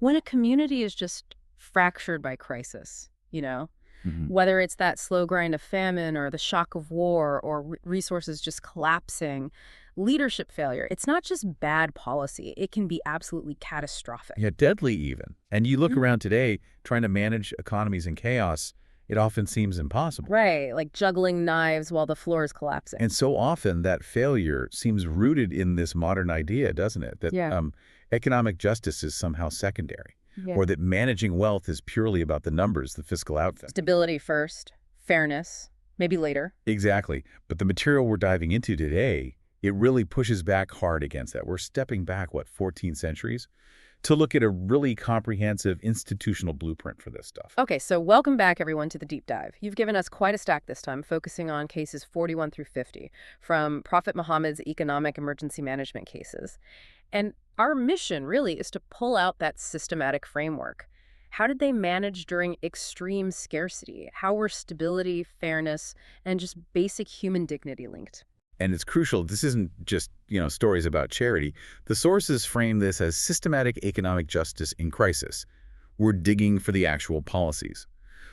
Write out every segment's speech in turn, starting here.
When a community is just fractured by crisis, Hmm. whether it's that slow grind of famine or the shock of war or resources just collapsing, leadership failure, it's not just bad policy. It can be absolutely Yeah, catastrophic. deadly even. And you look Mhm. around today, trying to manage economies in chaos, it often seems impossible. Right, like juggling knives while the floor is collapsing. And so often that failure seems rooted in this modern idea, doesn't it? That Yeah. economic justice is somehow secondary, Yeah. or that managing wealth is purely about the numbers, the fiscal output. Stability first, fairness, maybe later. Exactly. But the material we're diving into today, it really pushes back hard against that. We're stepping back, what, 14 centuries? To look at a really comprehensive institutional blueprint for this stuff. Okay, so welcome back, everyone, to the deep dive. You've given us quite a stack this time, focusing on cases 41 through 50, from Prophet Muhammad's economic emergency management cases. And our mission really is to pull out that systematic framework. How did they manage during extreme scarcity? How were stability, fairness, and just basic human dignity linked? And it's crucial, this isn't just, stories about charity. The sources frame this as systematic economic justice in crisis. We're digging for the actual policies.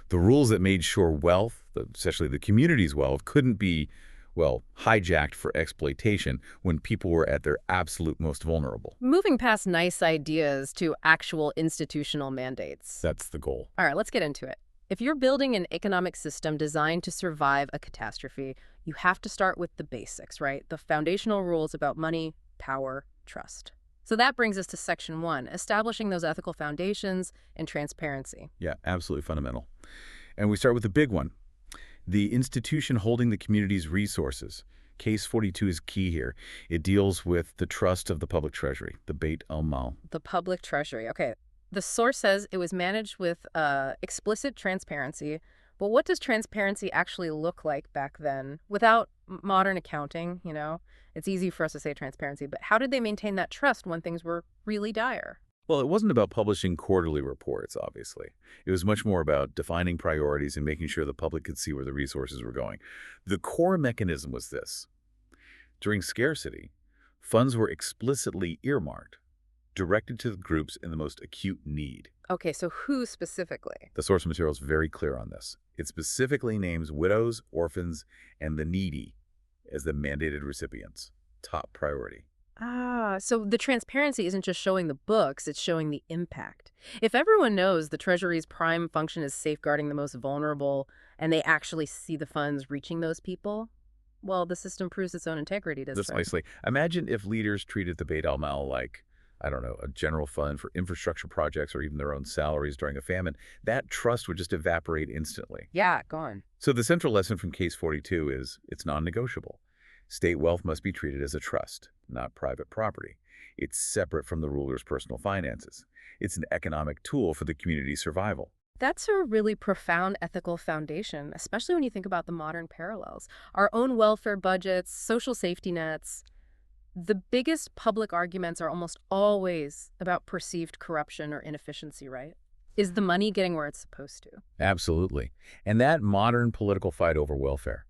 The rules that made sure wealth, especially the community's wealth, couldn't be, well, hijacked for exploitation when people were at their absolute most vulnerable. Moving past nice ideas to actual institutional mandates. That's the goal. All right, let's get into it. If you're building an economic system designed to survive a catastrophe, you have to start with the basics, right? The foundational rules about money, power, trust. So that brings us to section 1, establishing those ethical foundations and transparency. Yeah, absolutely fundamental. And we start with the big one, the institution holding the community's resources. Case 42 is key here. It deals with the trust of the public treasury, the Beit al-Mal. The public treasury. Okay. The source says it was managed with explicit transparency. But what does transparency actually look like back then? Without modern accounting. It's easy for us to say transparency, but how did they maintain that trust when things were really dire? Well, it wasn't about publishing quarterly reports, obviously. It was much more about defining priorities and making sure the public could see where the resources were going. The core mechanism was this. During scarcity, funds were explicitly earmarked, directed to the groups in the most acute need. Okay, so who specifically? The source material is very clear on this. It specifically names widows, orphans, and the needy as the mandated recipients. Top priority. Ah, so the transparency isn't just showing the books, it's showing the impact. If everyone knows the Treasury's prime function is safeguarding the most vulnerable and they actually see the funds reaching those people, well, the system proves its own integrity, doesn't it? Precisely. Imagine if leaders treated the Beit al-Mal like, I don't know, a general fund for infrastructure projects or even their own salaries during a famine. That trust would just evaporate instantly. Yeah, gone. So the central lesson from Case 42 is it's non-negotiable. State wealth must be treated as a trust, not private property. It's separate from the ruler's personal finances. It's an economic tool for the community's survival. That's a really profound ethical foundation, especially when you think about the modern parallels. Our own welfare budgets, social safety nets. The biggest public arguments are almost always about perceived corruption or inefficiency, right? Is the money getting where it's supposed to? Absolutely. And that modern political fight over welfare,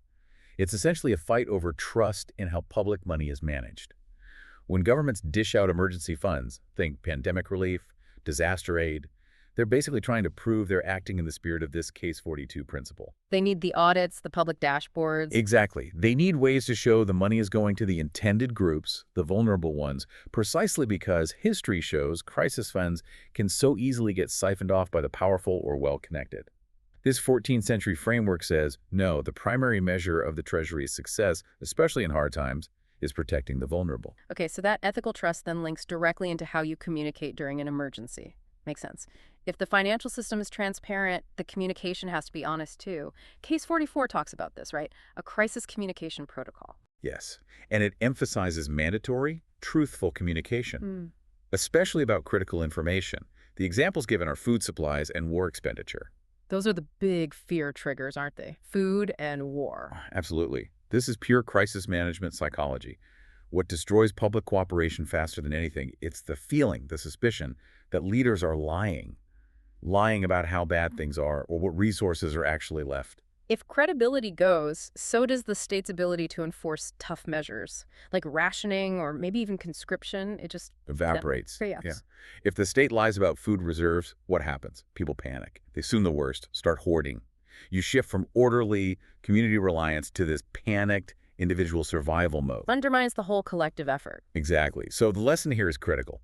it's essentially a fight over trust in how public money is managed. When governments dish out emergency funds, think pandemic relief, disaster aid, they're basically trying to prove they're acting in the spirit of this Case 42 principle. They need the audits, the public dashboards. Exactly. They need ways to show the money is going to the intended groups, the vulnerable ones, precisely because history shows crisis funds can so easily get siphoned off by the powerful or well-connected. This 14th century framework says, no, the primary measure of the Treasury's success, especially in hard times, is protecting the vulnerable. Okay, so that ethical trust then links directly into how you communicate during an emergency. Makes sense. If the financial system is transparent, the communication has to be honest too. Case 44 talks about this, right? A crisis communication protocol. Yes, and it emphasizes mandatory, truthful communication, especially about critical information. The examples given are food supplies and war expenditure. Those are the big fear triggers, aren't they? Food and war. Absolutely. This is pure crisis management psychology. What destroys public cooperation faster than anything, it's the feeling, the suspicion, that leaders are lying about how bad things are or what resources are actually left. If credibility goes, so does the state's ability to enforce tough measures, like rationing or maybe even conscription. It just Evaporates. Yeah. chaos. If the state lies about food reserves, what happens? People panic. They assume the worst, start hoarding. You shift from orderly community reliance to this panicked individual survival mode. Undermines the whole collective effort. Exactly. So the lesson here is critical.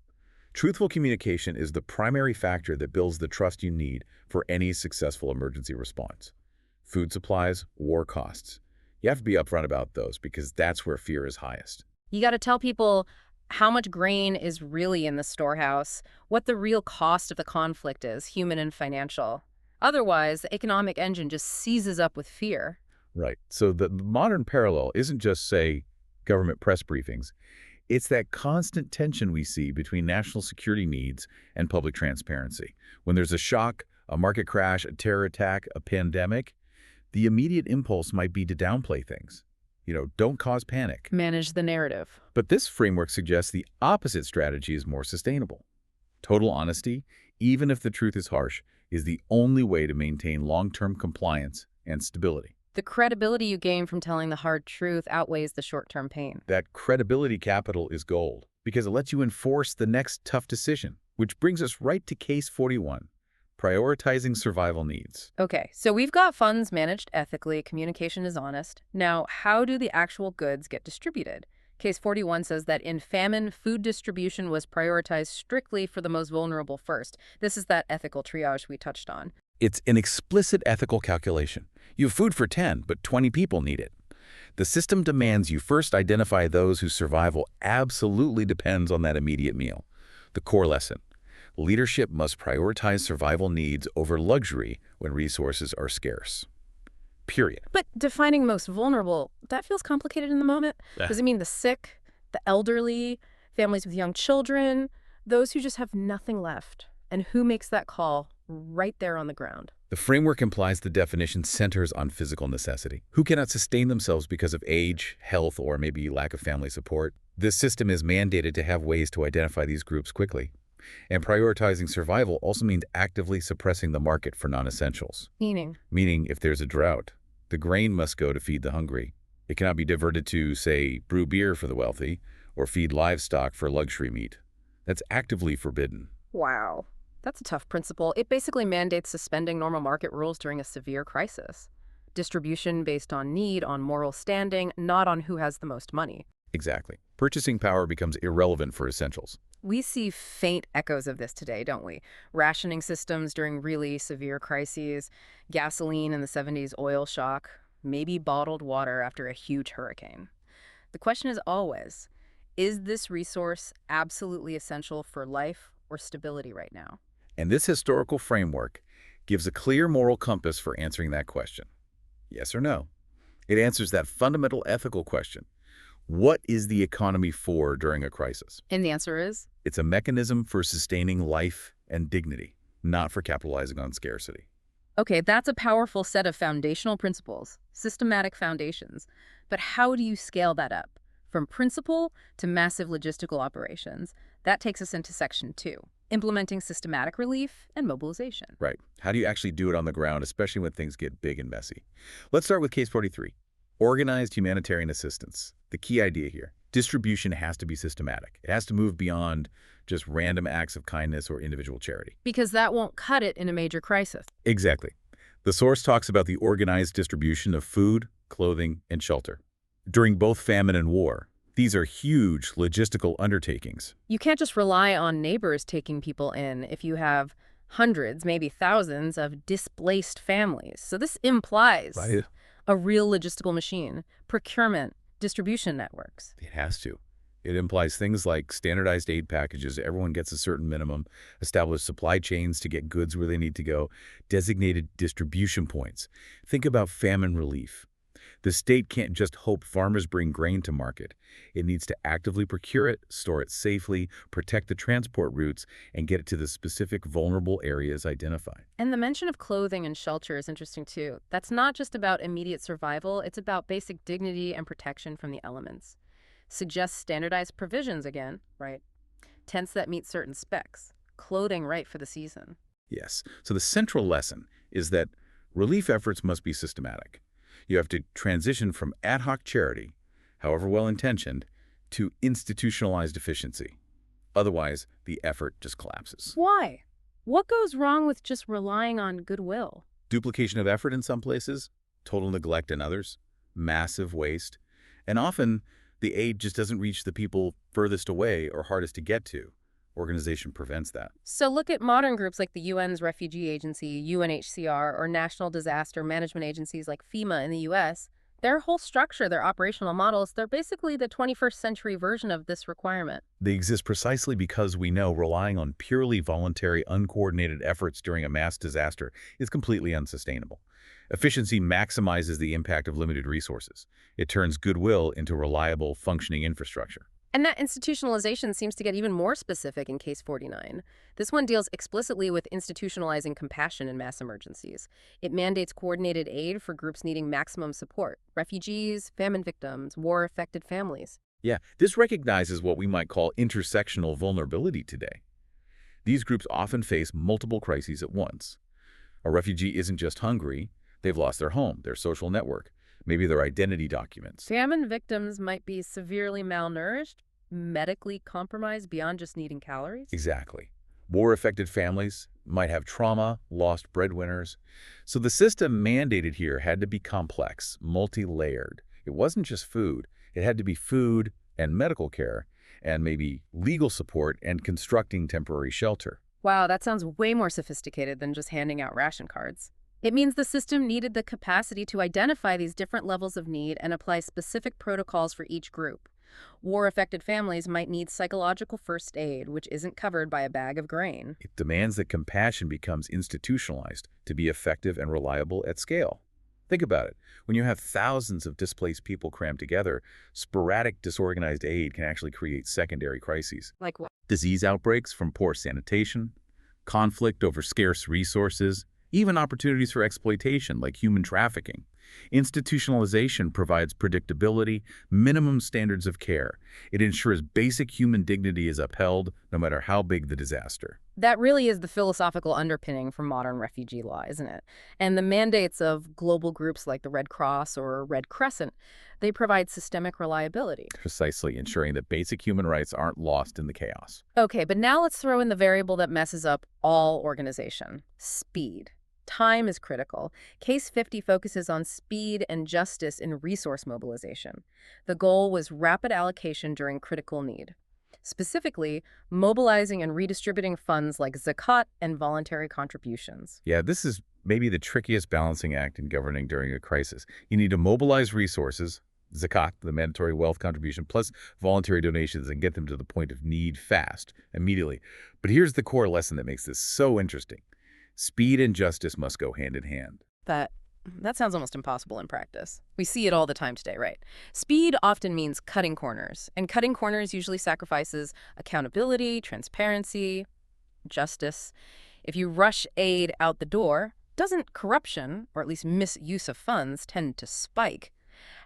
Truthful communication is the primary factor that builds the trust you need for any successful emergency response. Food supplies, war costs. You have to be upfront about those because that's where fear is highest. You got to tell people how much grain is really in the storehouse, what the real cost of the conflict is, human and financial. Otherwise, the economic engine just seizes up with fear. Right. So the modern parallel isn't just, say, government press briefings. It's that constant tension we see between national security needs and public transparency. When there's a shock, a market crash, a terror attack, a pandemic, the immediate impulse might be to downplay things. Don't cause panic. Manage the narrative. But this framework suggests the opposite strategy is more sustainable. Total honesty, even if the truth is harsh, is the only way to maintain long-term compliance and stability. The credibility you gain from telling the hard truth outweighs the short-term pain. That credibility capital is gold because it lets you enforce the next tough decision, which brings us right to case 41, prioritizing survival needs. Okay, so we've got funds managed ethically, communication is honest. Now, how do the actual goods get distributed? Case 41 says that in famine, food distribution was prioritized strictly for the most vulnerable first. This is that ethical triage we touched on. It's an explicit ethical calculation. You have food for 10, but 20 people need it. The system demands you first identify those whose survival absolutely depends on that immediate meal. The core lesson: leadership must prioritize survival needs over luxury when resources are scarce. Period. But defining most vulnerable, that feels complicated in the moment. Does it mean the sick, the elderly, families with young children, those who just have nothing left? And who makes that call right there on the ground? The framework implies the definition centers on physical necessity. Who cannot sustain themselves because of age, health, or maybe lack of family support? This system is mandated to have ways to identify these groups quickly. And prioritizing survival also means actively suppressing the market for non-essentials. Meaning, if there's a drought, the grain must go to feed the hungry. It cannot be diverted to, say, brew beer for the wealthy or feed livestock for luxury meat. That's actively forbidden. Wow. That's a tough principle. It basically mandates suspending normal market rules during a severe crisis. Distribution based on need, on moral standing, not on who has the most money. Exactly. Purchasing power becomes irrelevant for essentials. We see faint echoes of this today, don't we? Rationing systems during really severe crises, gasoline in the 70s oil shock, maybe bottled water after a huge hurricane. The question is always, is this resource absolutely essential for life or stability right now? And this historical framework gives a clear moral compass for answering that question. Yes or no? It answers that fundamental ethical question. What is the economy for during a crisis? And the answer is? It's a mechanism for sustaining life and dignity, not for capitalizing on scarcity. Okay, that's a powerful set of foundational principles, systematic foundations. But how do you scale that up? From principle to massive logistical operations. That takes us into section 2, implementing systematic relief and mobilization. Right. How do you actually do it on the ground, especially when things get big and messy? Let's start with case 43, organized humanitarian assistance. The key idea here: distribution has to be systematic. It has to move beyond just random acts of kindness or individual charity. Because that won't cut it in a major crisis. Exactly. The source talks about the organized distribution of food, clothing, and shelter. During both famine and war, these are huge logistical undertakings. You can't just rely on neighbors taking people in if you have hundreds, maybe thousands of displaced families. So this implies a real logistical machine, procurement, distribution networks. It has to. It implies things like standardized aid packages, everyone gets a certain minimum, established supply chains to get goods where they need to go, designated distribution points. Think about famine relief. The state can't just hope farmers bring grain to market. It needs to actively procure it, store it safely, protect the transport routes, and get it to the specific vulnerable areas identified. And the mention of clothing and shelter is interesting too. That's not just about immediate survival, it's about basic dignity and protection from the elements. Suggests standardized provisions again, right? Tents that meet certain specs, clothing right for the season. Yes. So the central lesson is that relief efforts must be systematic. You have to transition from ad hoc charity, however well-intentioned, to institutionalized efficiency. Otherwise, the effort just collapses. Why? What goes wrong with just relying on goodwill? Duplication of effort in some places, total neglect in others, massive waste, and often the aid just doesn't reach the people furthest away or hardest to get to. Organization prevents that. So look at modern groups like the UN's Refugee Agency, UNHCR, or national disaster management agencies like FEMA in the US. Their whole structure, their operational models, they're basically the 21st century version of this requirement. They exist precisely because we know relying on purely voluntary, uncoordinated efforts during a mass disaster is completely unsustainable. Efficiency maximizes the impact of limited resources. It turns goodwill into reliable, functioning infrastructure. And that institutionalization seems to get even more specific in Case 49. This one deals explicitly with institutionalizing compassion in mass emergencies. It mandates coordinated aid for groups needing maximum support: refugees, famine victims, war-affected families. Yeah, this recognizes what we might call intersectional vulnerability today. These groups often face multiple crises at once. A refugee isn't just hungry, they've lost their home, their social network, maybe their identity documents. Famine victims might be severely malnourished, medically compromised beyond just needing calories. Exactly. War-affected families might have trauma, lost breadwinners. So the system mandated here had to be complex, multi-layered. It wasn't just food. It had to be food and medical care and maybe legal support and constructing temporary shelter. Wow, that sounds way more sophisticated than just handing out ration cards. It means the system needed the capacity to identify these different levels of need and apply specific protocols for each group. War-affected families might need psychological first aid, which isn't covered by a bag of grain. It demands that compassion becomes institutionalized to be effective and reliable at scale. Think about it. When you have thousands of displaced people crammed together, sporadic disorganized aid can actually create secondary crises. Like what? Disease outbreaks from poor sanitation, conflict over scarce resources, even opportunities for exploitation like human trafficking. Institutionalization provides predictability, minimum standards of care. It ensures basic human dignity is upheld no matter how big the disaster. That really is the philosophical underpinning for modern refugee law, isn't it? And the mandates of global groups like the Red Cross or Red Crescent, they provide systemic reliability. Precisely ensuring that basic human rights aren't lost in the chaos. Okay, but now let's throw in the variable that messes up all organization: speed. Time is critical. Case 50 focuses on speed and justice in resource mobilization. The goal was rapid allocation during critical need. Specifically, mobilizing and redistributing funds like zakat and voluntary contributions. Yeah, this is maybe the trickiest balancing act in governing during a crisis. You need to mobilize resources, zakat, the mandatory wealth contribution, plus voluntary donations, and get them to the point of need fast, immediately. But here's the core lesson that makes this so interesting. Speed and justice must go hand in hand. That sounds almost impossible in practice. We see it all the time today, right? Speed often means cutting corners, and cutting corners usually sacrifices accountability, transparency, justice. If you rush aid out the door, doesn't corruption, or at least misuse of funds, tend to spike?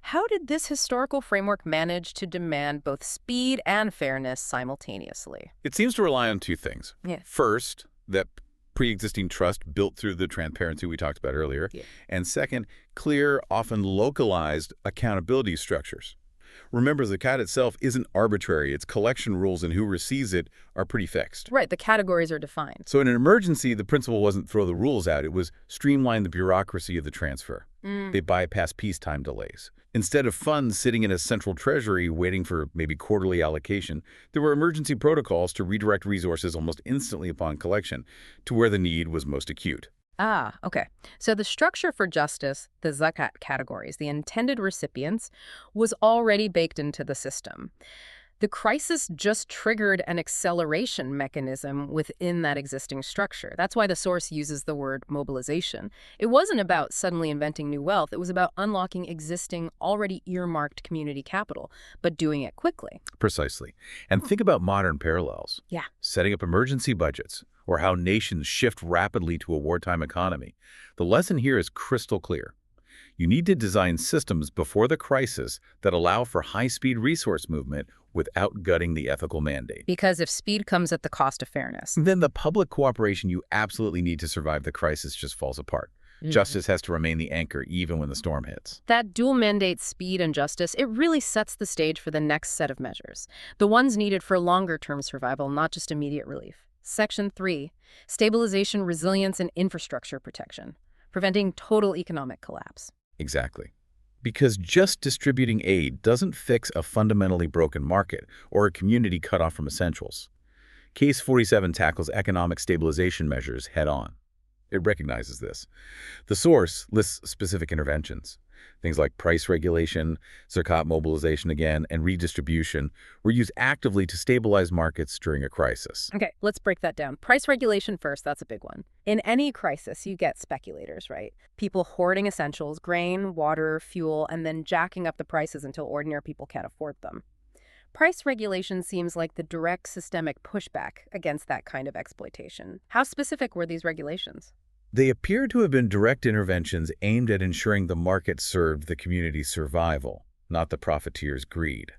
How did this historical framework manage to demand both speed and fairness simultaneously? It seems to rely on two things. Yeah. First, that pre-existing trust built through the transparency we talked about earlier. Yeah. And second, clear, often localized accountability structures. Remember, zakat itself isn't arbitrary. Its collection rules and who receives it are pretty fixed. Right, the categories are defined. So in an emergency, the principle wasn't throw the rules out. It was streamline the bureaucracy of the transfer. They bypass peacetime delays. Instead of funds sitting in a central treasury waiting for maybe quarterly allocation, there were emergency protocols to redirect resources almost instantly upon collection to where the need was most acute. Ah, okay. So the structure for justice, the zakat categories, the intended recipients, was already baked into the system. The crisis just triggered an acceleration mechanism within that existing structure. That's why the source uses the word mobilization. It wasn't about suddenly inventing new wealth. It was about unlocking existing, already earmarked community capital, but doing it quickly. Precisely. And think about modern parallels. Yeah. Setting up emergency budgets, or how nations shift rapidly to a wartime economy. The lesson here is crystal clear. You need to design systems before the crisis that allow for high-speed resource movement without gutting the ethical mandate. Because if speed comes at the cost of fairness. Then the public cooperation you absolutely need to survive the crisis just falls apart. Justice has to remain the anchor even when the storm hits. That dual mandate, speed and justice, it really sets the stage for the next set of measures, the ones needed for longer-term survival, not just immediate relief. Section 3, stabilization, resilience, and infrastructure protection, preventing total economic collapse. Exactly. Because just distributing aid doesn't fix a fundamentally broken market or a community cut off from essentials. Case 47 tackles economic stabilization measures head-on. It recognizes this. The source lists specific interventions. Things like price regulation, zakat mobilization again, and redistribution were used actively to stabilize markets during a crisis. Okay, let's break that down. Price regulation first, that's a big one. In any crisis, you get speculators, right? People hoarding essentials, grain, water, fuel, and then jacking up the prices until ordinary people can't afford them. Price regulation seems like the direct systemic pushback against that kind of exploitation. How specific were these regulations? They appear to have been direct interventions aimed at ensuring the market served the community's survival, not the profiteers' greed.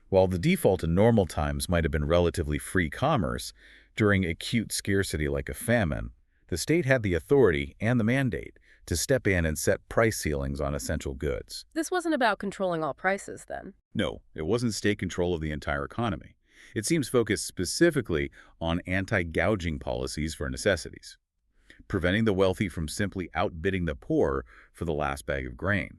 While the default in normal times might have been relatively free commerce, during acute scarcity like a famine, the state had the authority and the mandate to step in and set price ceilings on essential goods. This wasn't about controlling all prices, then. No, it wasn't state control of the entire economy. It seems focused specifically on anti-gouging policies for necessities, preventing the wealthy from simply outbidding the poor for the last bag of grain.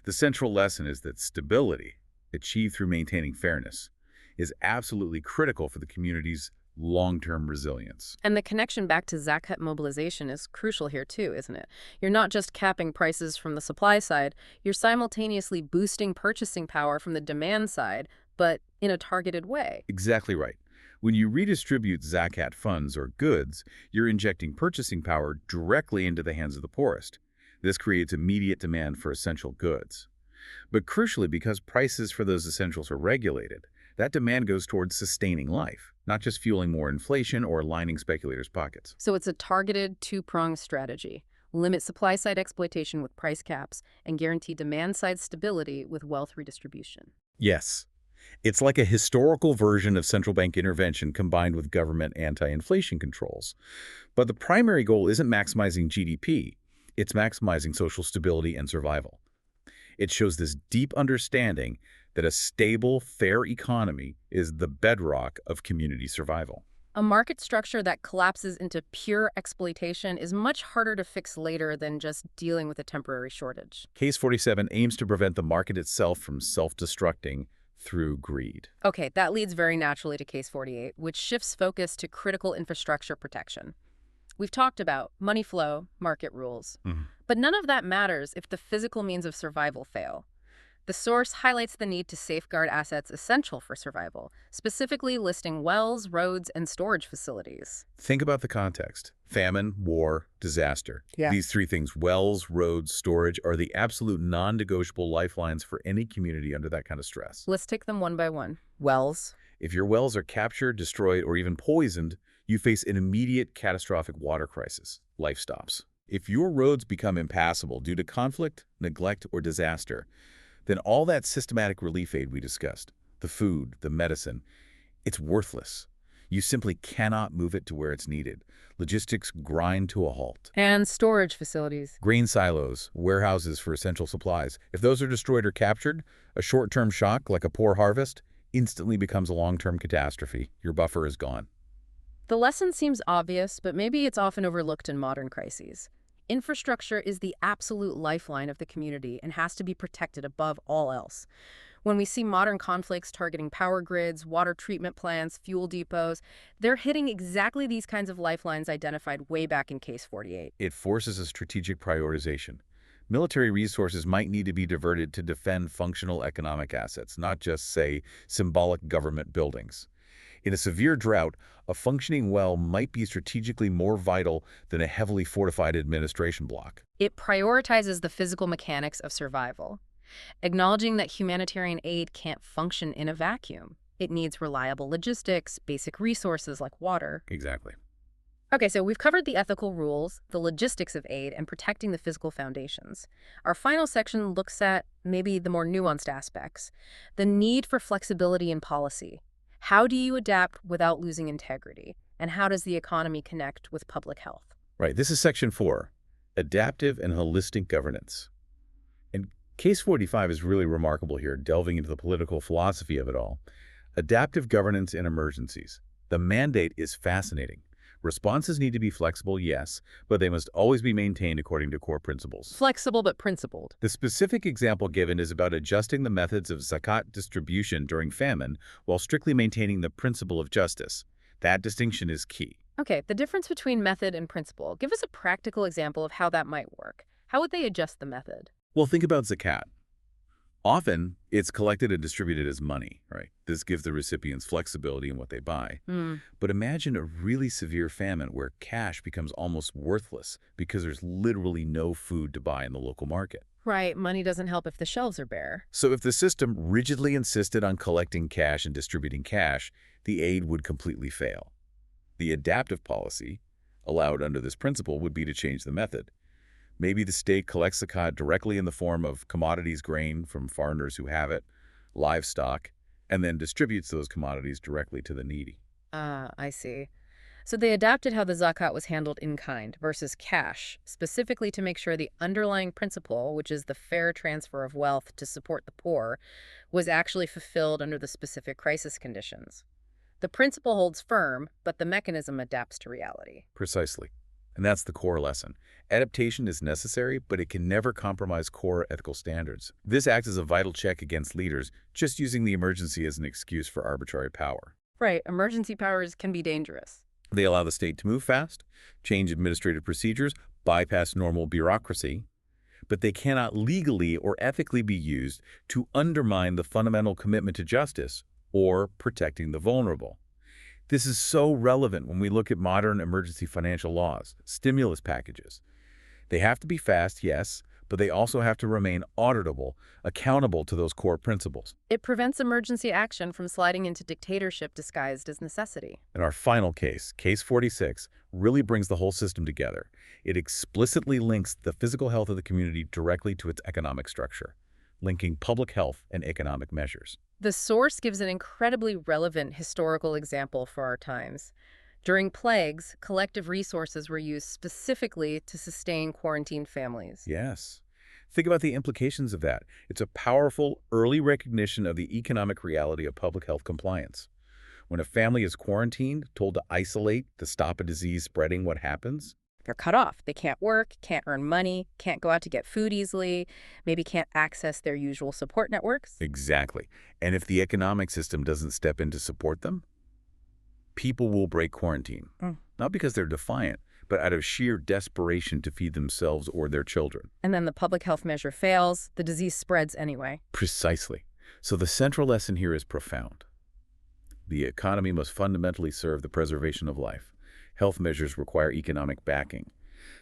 The central lesson is that stability, achieved through maintaining fairness, is absolutely critical for the community's long-term resilience. And the connection back to zakat mobilization is crucial here too, isn't it? You're not just capping prices from the supply side, you're simultaneously boosting purchasing power from the demand side, but in a targeted way. Exactly right. When you redistribute zakat funds or goods, you're injecting purchasing power directly into the hands of the poorest. This creates immediate demand for essential goods. But crucially, because prices for those essentials are regulated, that demand goes towards sustaining life, not just fueling more inflation or lining speculators' pockets. So it's a targeted two-pronged strategy. Limit supply-side exploitation with price caps and guarantee demand-side stability with wealth redistribution. Yes. It's like a historical version of central bank intervention combined with government anti-inflation controls. But the primary goal isn't maximizing GDP. It's maximizing social stability and survival. It shows this deep understanding that a stable, fair economy is the bedrock of community survival. A market structure that collapses into pure exploitation is much harder to fix later than just dealing with a temporary shortage. Case 47 aims to prevent the market itself from self-destructing through greed. Okay, that leads very naturally to Case 48, which shifts focus to critical infrastructure protection. We've talked about money flow, market rules, but none of that matters if the physical means of survival fail. The source highlights the need to safeguard assets essential for survival, specifically listing wells, roads, and storage facilities. Think about the context. Famine, war, disaster. Yeah. These three things, wells, roads, storage, are the absolute non-negotiable lifelines for any community under that kind of stress. Let's take them one by one. Wells. If your wells are captured, destroyed, or even poisoned, you face an immediate catastrophic water crisis. Life stops. If your roads become impassable due to conflict, neglect, or disaster, then all that systematic relief aid we discussed, the food, the medicine, it's worthless. You simply cannot move it to where it's needed. Logistics grind to a halt. And storage facilities. Grain silos, warehouses for essential supplies. If those are destroyed or captured, a short-term shock, like a poor harvest, instantly becomes a long-term catastrophe. Your buffer is gone. The lesson seems obvious, but maybe it's often overlooked in modern crises. Infrastructure is the absolute lifeline of the community and has to be protected above all else. When we see modern conflicts targeting power grids, water treatment plants, fuel depots, they're hitting exactly these kinds of lifelines identified way back in Case 48. It forces a strategic prioritization. Military resources might need to be diverted to defend functional economic assets, not just, say, symbolic government buildings. In a severe drought, a functioning well might be strategically more vital than a heavily fortified administration block. It prioritizes the physical mechanics of survival, acknowledging that humanitarian aid can't function in a vacuum. It needs reliable logistics, basic resources like water. Exactly. Okay, so we've covered the ethical rules, the logistics of aid, and protecting the physical foundations. Our final section looks at maybe the more nuanced aspects, the need for flexibility in policy. How do you adapt without losing integrity? And how does the economy connect with public health? Right. This is Section 4. Adaptive and holistic governance. And Case 45 is really remarkable here, delving into the political philosophy of it all. Adaptive governance in emergencies. The mandate is fascinating. Responses need to be flexible, yes, but they must always be maintained according to core principles. Flexible but principled. The specific example given is about adjusting the methods of zakat distribution during famine while strictly maintaining the principle of justice. That distinction is key. Okay, the difference between method and principle. Give us a practical example of how that might work. How would they adjust the method? Well, think about zakat. Often, it's collected and distributed as money, right? This gives the recipients flexibility in what they buy. But imagine a really severe famine where cash becomes almost worthless because there's literally no food to buy in the local market. Right, money doesn't help if the shelves are bare. So if the system rigidly insisted on collecting cash and distributing cash, the aid would completely fail. The adaptive policy, allowed under this principle, would be to change the method. Maybe the state collects zakat directly in the form of commodities, grain from foreigners who have it, livestock, and then distributes those commodities directly to the needy. Ah, I see. So they adapted how the zakat was handled in kind versus cash, specifically to make sure the underlying principle, which is the fair transfer of wealth to support the poor, was actually fulfilled under the specific crisis conditions. The principle holds firm, but the mechanism adapts to reality. Precisely. And that's the core lesson. Adaptation is necessary, but it can never compromise core ethical standards. This acts as a vital check against leaders just using the emergency as an excuse for arbitrary power. Right, emergency powers can be dangerous. They allow the state to move fast, change administrative procedures, bypass normal bureaucracy, but they cannot legally or ethically be used to undermine the fundamental commitment to justice or protecting the vulnerable. This is so relevant when we look at modern emergency financial laws, stimulus packages. They have to be fast, yes, but they also have to remain auditable, accountable to those core principles. It prevents emergency action from sliding into dictatorship disguised as necessity. And our final case, Case 46, really brings the whole system together. It explicitly links the physical health of the community directly to its economic structure, linking public health and economic measures. The source gives an incredibly relevant historical example for our times. During plagues, collective resources were used specifically to sustain quarantined families. Yes. Think about the implications of that. It's a powerful early recognition of the economic reality of public health compliance. When a family is quarantined, told to isolate to stop a disease spreading, what happens? They're cut off. They can't work, can't earn money, can't go out to get food easily, maybe can't access their usual support networks. Exactly. And if the economic system doesn't step in to support them, people will break quarantine. Not because they're defiant, but out of sheer desperation to feed themselves or their children. And then the public health measure fails, the disease spreads anyway. Precisely. So the central lesson here is profound. The economy must fundamentally serve the preservation of life. Health measures require economic backing.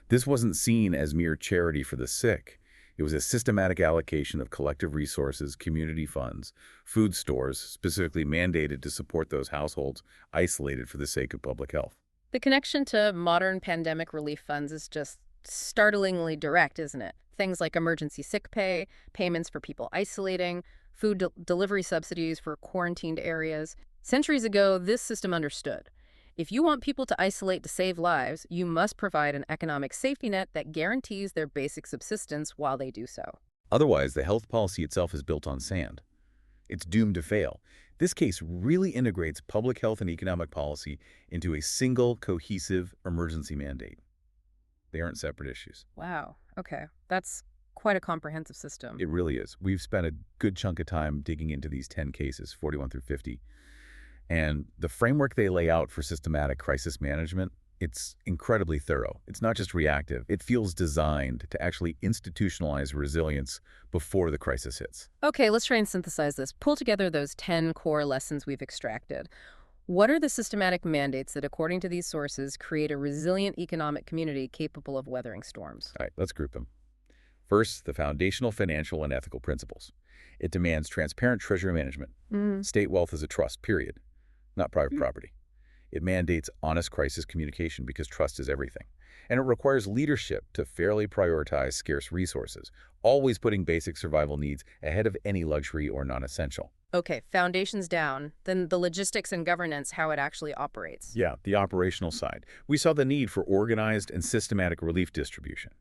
This wasn't seen as mere charity for the sick. It was a systematic allocation of collective resources, community funds, food stores, specifically mandated to support those households isolated for the sake of public health. The connection to modern pandemic relief funds is just startlingly direct, isn't it? Things like emergency sick pay, payments for people isolating, food delivery subsidies for quarantined areas. Centuries ago, this system understood. If you want people to isolate to save lives, you must provide an economic safety net that guarantees their basic subsistence while they do so. Otherwise, the health policy itself is built on sand. It's doomed to fail. This case really integrates public health and economic policy into a single, cohesive emergency mandate. They aren't separate issues. Wow. Okay. That's quite a comprehensive system. It really is. We've spent a good chunk of time digging into these 10 cases, 41 through 50. And the framework they lay out for systematic crisis management, it's incredibly thorough. It's not just reactive. It feels designed to actually institutionalize resilience before the crisis hits. Okay, let's try and synthesize this. Pull together those 10 core lessons we've extracted. What are the systematic mandates that, according to these sources, create a resilient economic community capable of weathering storms? All right, let's group them. First, the foundational financial and ethical principles. It demands transparent treasury management. State wealth is a trust, period, not private property. It mandates honest crisis communication because trust is everything. And it requires leadership to fairly prioritize scarce resources, always putting basic survival needs ahead of any luxury or non-essential. Okay, foundations down. Then the logistics and governance, how it actually operates. Yeah, the operational side. We saw the need for organized and systematic relief distribution.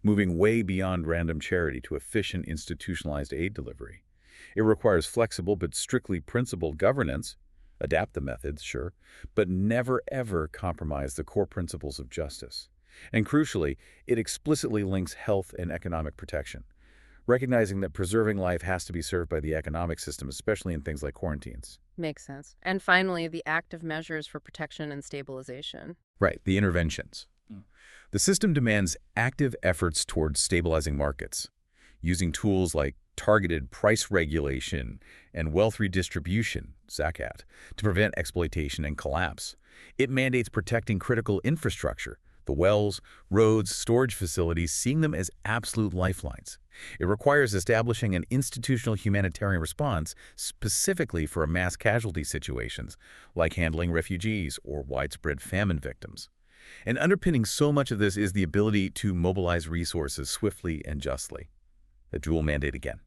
moving way beyond random charity to efficient institutionalized aid delivery. It requires flexible but strictly principled governance, adapt the methods, sure, but never ever compromise the core principles of justice. And crucially, it explicitly links health and economic protection, recognizing that preserving life has to be served by the economic system, especially in things like quarantines. Makes sense. And finally, the active measures for protection and stabilization. Right, the interventions. The system demands active efforts towards stabilizing markets, using tools like targeted price regulation and wealth redistribution, zakat, to prevent exploitation and collapse. It mandates protecting critical infrastructure, the wells, roads, storage facilities, seeing them as absolute lifelines. It requires establishing an institutional humanitarian response specifically for mass casualty situations, like handling refugees or widespread famine victims. And underpinning so much of this is the ability to mobilize resources swiftly and justly. A dual mandate again.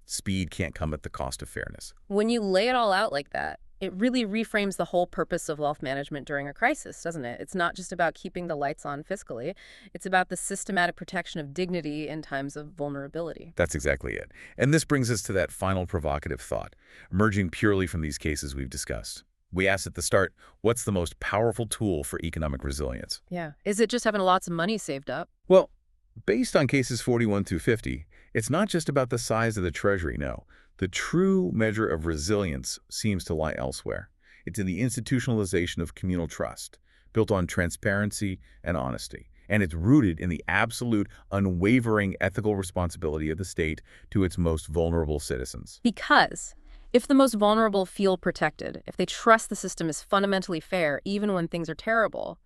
Speed can't come at the cost of fairness. When you lay it all out like that, it really reframes the whole purpose of wealth management during a crisis, doesn't it? It's not just about keeping the lights on fiscally. It's about the systematic protection of dignity in times of vulnerability. That's exactly it. And this brings us to that final provocative thought, emerging purely from these cases we've discussed. We asked at the start, what's the most powerful tool for economic resilience? Yeah. Is it just having lots of money saved up? Well, based on cases 41 through 50, it's not just about the size of the treasury, no. The true measure of resilience seems to lie elsewhere. It's in the institutionalization of communal trust, built on transparency and honesty. And it's rooted in the absolute, unwavering ethical responsibility of the state to its most vulnerable citizens. Because if the most vulnerable feel protected, if they trust the system is fundamentally fair even when things are terrible,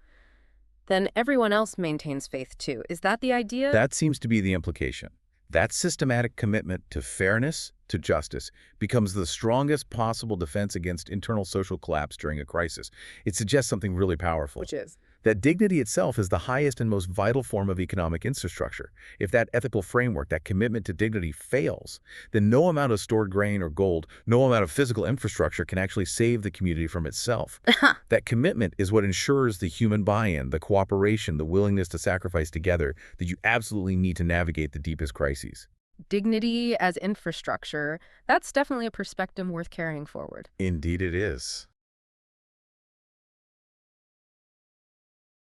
then everyone else maintains faith too. Is that the idea? That seems to be the implication. That systematic commitment to fairness, to justice, becomes the strongest possible defense against internal social collapse during a crisis. It suggests something really powerful. Which is? That dignity itself is the highest and most vital form of economic infrastructure. If that ethical framework, that commitment to dignity fails, then no amount of stored grain or gold, no amount of physical infrastructure can actually save the community from itself. That commitment is what ensures the human buy-in, the cooperation, the willingness to sacrifice together that you absolutely need to navigate the deepest crises. Dignity as infrastructure, that's definitely a perspective worth carrying forward. Indeed it is.